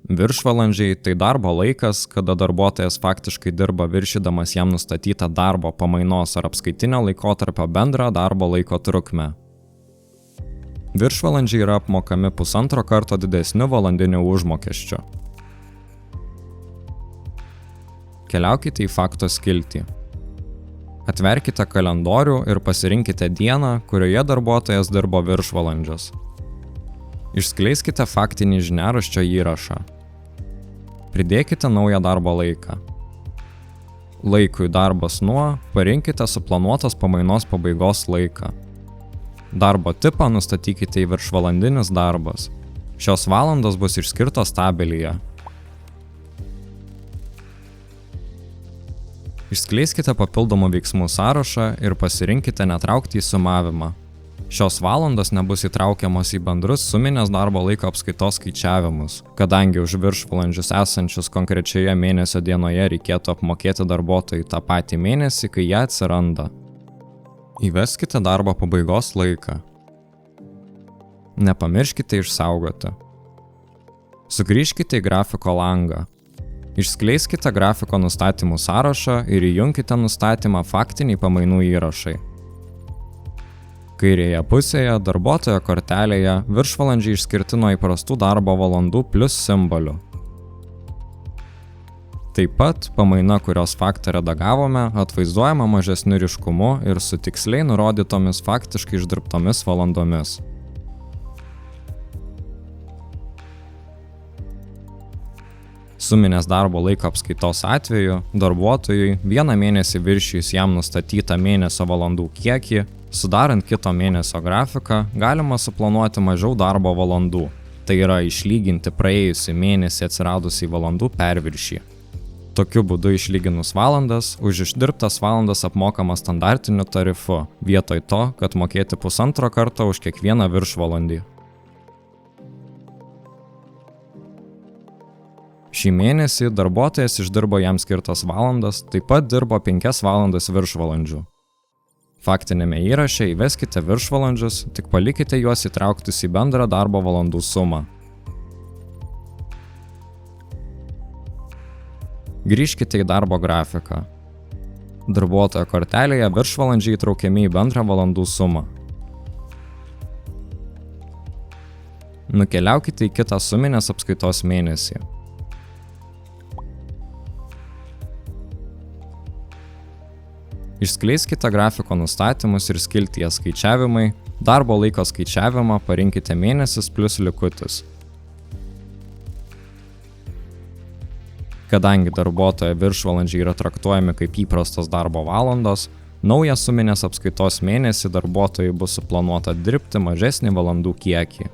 Viršvalandžiai tai darbo laikas, kada darbuotojas faktiškai dirba viršydamas jam nustatytą darbo pamainos ar apskaitinio laikotarpio bendrą darbo laiko trukmę. Viršvalandžiai yra apmokami 1,5 karto didesniu valandiniu užmokesčiu. Keliaukite į fakto skiltį. Atverkite kalendorių ir pasirinkite dieną, kurioje darbuotojas dirbo viršvalandžius. Išskleiskite faktinį žiniaraščio įrašą. Pridėkite naują darbo laiką. Laikui darbas nuo parinkite suplanuotos pamainos pabaigos laiką. Darbo tipą nustatykite į viršvalandinis darbas. Šios valandos bus išskirtos tabelyje. Išskleiskite papildomų veiksmų sąrašą ir pasirinkite netraukti į sumavimą. Šios valandos nebus įtraukiamos į bendrus suminės darbo laiko apskaitos skaičiavimus, kadangi už viršvalandžius esančius konkrečioje mėnesio dienoje reikėtų apmokėti darbuotojui tą patį mėnesį, kai jie atsiranda. Įveskite darbo pabaigos laiką. Nepamirškite išsaugoti. Sugrįžkite į grafiko langą. Išskleiskite grafiko nustatymų sąrašą ir įjunkite nustatymą faktiniai pamainų įrašai. Kairėje pusėje darbuotojo kortelėje viršvalandžiai išskirti nuo įprastų darbo valandų plus simbolių. Taip pat pamaina, kurios faktą redagavome, atvaizduojama mažesniu ryškumu ir su tiksliai nurodytomis faktiškai išdirbtomis valandomis. Suminės darbo laiko apskaitos atveju darbuotojui vieną mėnesį viršijus jam nustatytą mėnesio valandų kiekį, sudarant kito mėnesio grafiką, galima suplanuoti mažiau darbo valandų, tai yra išlyginti praėjusį mėnesį atsiradusį valandų perviršį. Tokiu būdu išlyginus valandas, už išdirbtas valandas apmokama standartiniu tarifu, vietoj to, kad mokėti 1,5 karto už kiekvieną viršvalandį. Šį mėnesį darbuotojas išdirbo jam skirtas valandas, taip pat dirbo 5 valandas viršvalandžių. Faktinėme įraše įveskite viršvalandžius, tik palikite juos įtrauktus į bendrą darbo valandų sumą. Grįžkite į darbo grafiką. Darbuotojo kortelėje viršvalandžiai įtraukiami į bendrą valandų sumą. Nukeliaukite į kitą suminės apskaitos mėnesį. Išskleiskite grafiko nustatymus ir skiltyje skaičiavimai, darbo laiko skaičiavimą parinkite mėnesis plus likutis. Kadangi darbuotojo viršvalandžiai yra traktuojami kaip įprastos darbo valandos, naują suminės apskaitos mėnesį darbuotojui bus suplanuota dirbti mažesnį valandų kiekį.